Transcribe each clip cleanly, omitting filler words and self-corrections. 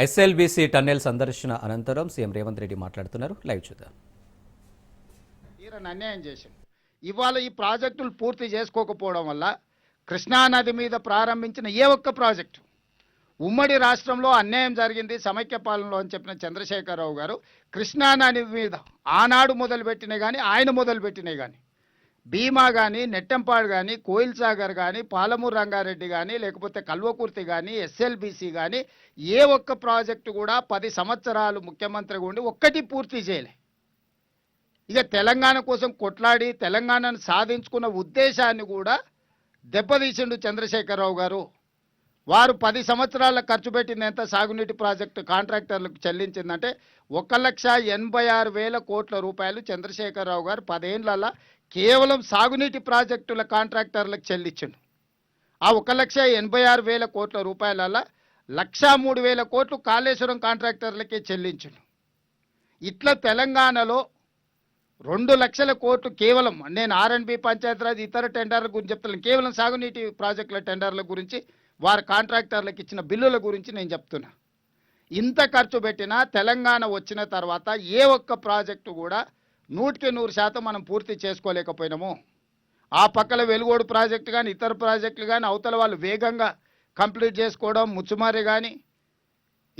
SLBC tunnel సందర్శన అనంతరం CM Revanth Reddy మాట్లాడుతున్నారు. లైవ్ చూద్దాం. అన్యాయం చేసింది. ఇవాళ ఈ ప్రాజెక్టులు పూర్తి చేసుకోకపోవడం వల్ల కృష్ణానది మీద ప్రారంభించిన ఏ ఒక్క ప్రాజెక్టు ఉమ్మడి రాష్ట్రంలో అన్యాయం జరిగింది సమైక్య పాలనలో అని చెప్పిన చంద్రశేఖరరావు గారు కృష్ణానది మీద ఆనాడు మొదలుపెట్టినాయి కానీ ఆయన మొదలుపెట్టినాయి కానీ భీమా కానీ నెట్టంపాడు కానీ కోయిల్ సాగర్ కానీ పాలమూరు రంగారెడ్డి కానీ లేకపోతే కల్వకుర్తి కానీ ఎస్ఎల్బీసీ కానీ ఏ ఒక్క ప్రాజెక్టు కూడా 10 సంవత్సరాలు ముఖ్యమంత్రిగా ఉండి ఒక్కటి పూర్తి చేయలే. ఇక తెలంగాణ కోసం కొట్లాడి తెలంగాణను సాధించుకున్న ఉద్దేశాన్ని కూడా దెబ్బతీసిండు చంద్రశేఖరరావు గారు. వారు 10 సంవత్సరాల ఖర్చు పెట్టింది ఎంత సాగునీటి ప్రాజెక్టు కాంట్రాక్టర్లకు చెల్లించిందంటే 1,86,000 కోట్ల రూపాయలు చంద్రశేఖరరావు గారు 10 ఏళ్లలో కేవలం సాగునీటి ప్రాజెక్టుల కాంట్రాక్టర్లకు చెల్లించిండు. ఆ 1,86,000 కోట్ల రూపాయలలో 1,03,000 కోట్లు కాళేశ్వరం కాంట్రాక్టర్లకే చెల్లించిండు. ఇట్లా తెలంగాణలో 2 లక్షల కోట్లు కేవలం నేను ఆర్ఎండ్బి పంచాయతీరాజ్ ఇతర టెండర్ల గురించి చెప్తున్నాను. కేవలం సాగునీటి ప్రాజెక్టుల టెండర్ల గురించి వారి కాంట్రాక్టర్లకు ఇచ్చిన బిల్లుల గురించి నేను చెప్తున్నా. ఇంత ఖర్చు పెట్టినా తెలంగాణ వచ్చిన తర్వాత ఏ ఒక్క ప్రాజెక్టు కూడా 100% మనం పూర్తి చేసుకోలేకపోయినాము. ఆ పక్కల వెలుగోడు ప్రాజెక్టు కానీ ఇతర ప్రాజెక్టులు కానీ అవతల వాళ్ళు వేగంగా కంప్లీట్ చేసుకోవడం ముచ్చుమారి కానీ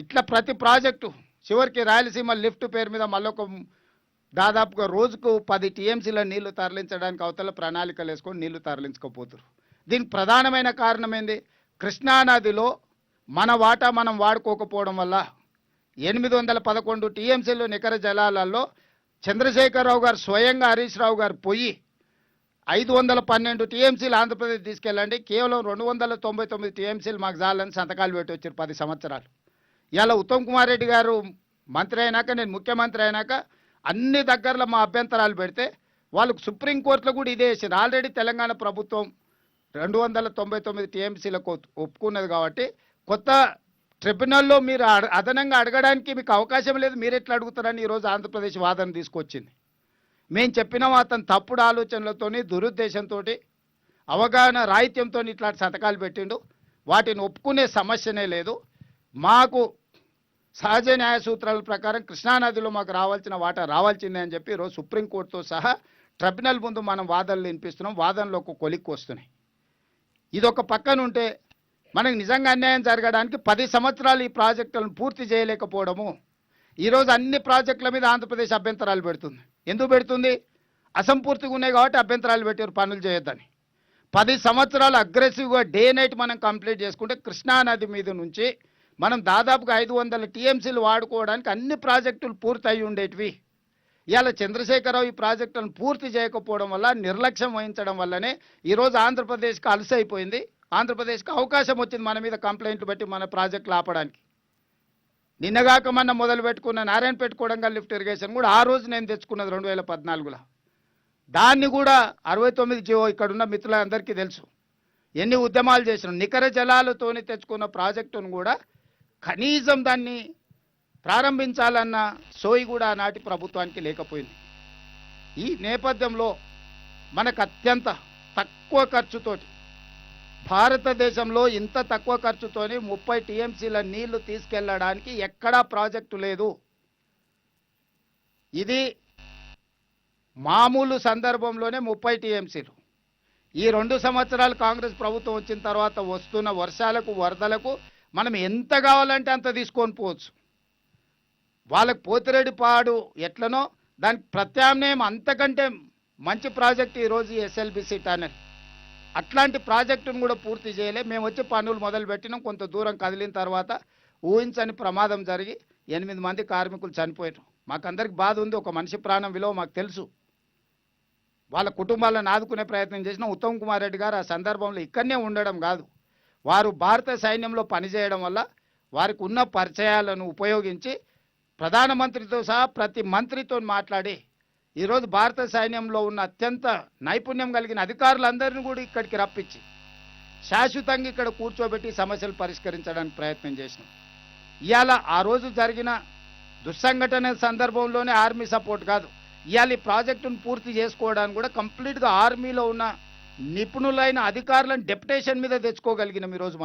ఇట్లా ప్రతి ప్రాజెక్టు చివరికి రాయలసీమ లిఫ్ట్ పేరు మీద మళ్ళొక దాదాపుగా రోజుకు 10 టీఎంసీల నీళ్లు తరలించడానికి అవతల ప్రణాళికలు వేసుకొని నీళ్లు తరలించకపోతున్నారు. దీనికి ప్రధానమైన కారణం ఏంది? కృష్ణానదిలో మన వాటా మనం వాడుకోకపోవడం వల్ల 811 టీఎంసీలు నికర జలాలలో చంద్రశేఖరరావు గారు స్వయంగా హరీష్ రావు గారు పోయి 512 టీఎంసీలు ఆంధ్రప్రదేశ్ తీసుకెళ్ళండి, కేవలం 299 టీఎంసీలు మాకు చాలని సంతకాలు పెట్టి వచ్చారు 10 సంవత్సరాలు. ఇలా ఉత్తమ్ కుమార్ రెడ్డి గారు మంత్రి అయినాక నేను ముఖ్యమంత్రి అయినాక అన్ని దగ్గరలో మా అభ్యంతరాలు పెడితే వాళ్ళకు సుప్రీంకోర్టులో కూడా ఇదే వేసింది. ఆల్రెడీ తెలంగాణ ప్రభుత్వం 299 టీఎంసీలకు ఒప్పుకున్నది కాబట్టి కొత్త ట్రిబ్యునల్లో మీరు అదనంగా అడగడానికి మీకు అవకాశం లేదు, మీరు ఎట్లా అడుగుతారని ఈరోజు ఆంధ్రప్రదేశ్ వాదన తీసుకొచ్చింది. మేము చెప్పినాం అతను తప్పుడు ఆలోచనలతో దురుద్దేశంతో అవగాహన రాహిత్యంతో ఇట్లాంటి సంతకాలు పెట్టిండు. వాటిని ఒప్పుకునే సమస్యనే లేదు. మాకు సహజ న్యాయ సూత్రాల ప్రకారం కృష్ణానదిలో మాకు రావాల్సిన వాటా రావాల్సిందే అని చెప్పి ఈరోజు సుప్రీంకోర్టుతో సహా ట్రిబ్యునల్ ముందు మనం వాదనలు వినిపిస్తున్నాం. వాదనలో ఒక కొలిక్కి వస్తున్నాయి. ఇదొక పక్కన ఉంటే మనకు నిజంగా అన్యాయం జరగడానికి 10 సంవత్సరాలు ఈ ప్రాజెక్టులను పూర్తి చేయలేకపోవడము. ఈరోజు అన్ని ప్రాజెక్టుల మీద ఆంధ్రప్రదేశ్ అభ్యంతరాలు పెడుతుంది. ఎందుకు పెడుతుంది? అసంపూర్తిగా ఉన్నాయి కాబట్టి అభ్యంతరాలు పెట్టారు పనులు చేయొద్దని. 10 సంవత్సరాలు అగ్రెసివ్గా డే నైట్ మనం కంప్లీట్ చేసుకుంటే కృష్ణానది మీద నుంచి మనం దాదాపుగా 500 టీఎంసీలు వాడుకోవడానికి అన్ని ప్రాజెక్టులు పూర్తి అయి ఉండేటివి. ఇవాళ చంద్రశేఖరరావు ఈ ప్రాజెక్టులను పూర్తి చేయకపోవడం వల్ల నిర్లక్ష్యం వహించడం వల్లనే ఈరోజు ఆంధ్రప్రదేశ్కి అలసైపోయింది. ఆంధ్రప్రదేశ్కి అవకాశం వచ్చింది మన మీద కంప్లైంట్లు పెట్టి మన ప్రాజెక్టులు ఆపడానికి. నిన్నగాక మొన్న మొదలు పెట్టుకున్న నారాయణపేట కొడంగల్ లిఫ్ట్ ఇరిగేషన్ కూడా ఆ రోజు నేను తెచ్చుకున్నది 2014లో. దాన్ని కూడా 69 జీవో ఇక్కడున్న మిత్రులందరికీ తెలుసు. ఎన్ని ఉద్యమాలు చేసినాం. నికర జలాలతోని తెచ్చుకున్న ప్రాజెక్టును కూడా కనీసం దాన్ని ప్రారంభించాలన్న సోయి కూడా ఆనాటి ప్రభుత్వానికి లేకపోయింది. ఈ నేపథ్యంలో మనకు అత్యంత తక్కువ ఖర్చుతోటి భారతదేశంలో ఇంత తక్కువ ఖర్చుతోని 30 టీఎంసీల నీళ్లు తీసుకెళ్లడానికి ఎక్కడా ప్రాజెక్టు లేదు. ఇది మామూలు సందర్భంలోనే 30 టీఎంసీలు. ఈ 2 సంవత్సరాలు కాంగ్రెస్ ప్రభుత్వం వచ్చిన తర్వాత వస్తున్న వర్షాలకు వరదలకు మనం ఎంత కావాలంటే అంత తీసుకొని పోవచ్చు. వాళ్ళకు పోతిరెడ్డిపాడు ఎట్లనో దానికి ప్రత్యామ్నాయం అంతకంటే మంచి ప్రాజెక్టు ఈరోజు ఎస్ఎల్బీసీ టనెల్. అట్లాంటి ప్రాజెక్టును కూడా పూర్తి చేయలే. మేము వచ్చి పనులు మొదలు పెట్టినాం. కొంత దూరం కదిలిన తర్వాత ఊహించని ప్రమాదం జరిగి 8 మంది కార్మికులు చనిపోయారు. మాకందరికి బాధ ఉంది. ఒక మనిషి ప్రాణం విలువ మాకు తెలుసు. వాళ్ళ కుటుంబాలను ఆదుకునే ప్రయత్నం చేసిన ఉత్తమ్ కుమార్ రెడ్డి గారు ఆ సందర్భంలో ఇక్కడనే ఉండడం కాదు, వారు భారత సైన్యంలో పనిచేయడం వల్ల వారికి ఉన్న పరిచయాలను ఉపయోగించి ప్రధానమంత్రితో సహా ప్రతి మంత్రితో మాట్లాడి ఈరోజు భారత సైన్యంలో ఉన్న అత్యంత నైపుణ్యం కలిగిన అధికారులందరినీ కూడా ఇక్కడికి రప్పించి శాశ్వతంగా ఇక్కడ కూర్చోబెట్టి సమస్యలు పరిష్కరించడానికి ప్రయత్నం చేసినాం. ఇవాళ ఆ రోజు జరిగిన దుస్సంఘటన సందర్భంలోనే ఆర్మీ సపోర్ట్ కాదు, ఇవాళ ఈ ప్రాజెక్టును పూర్తి చేసుకోవడానికి కూడా కంప్లీట్గా ఆర్మీలో ఉన్న నిపుణులైన అధికారులను డెప్యుటేషన్ మీద తెచ్చుకోగలిగినాం ఈరోజు.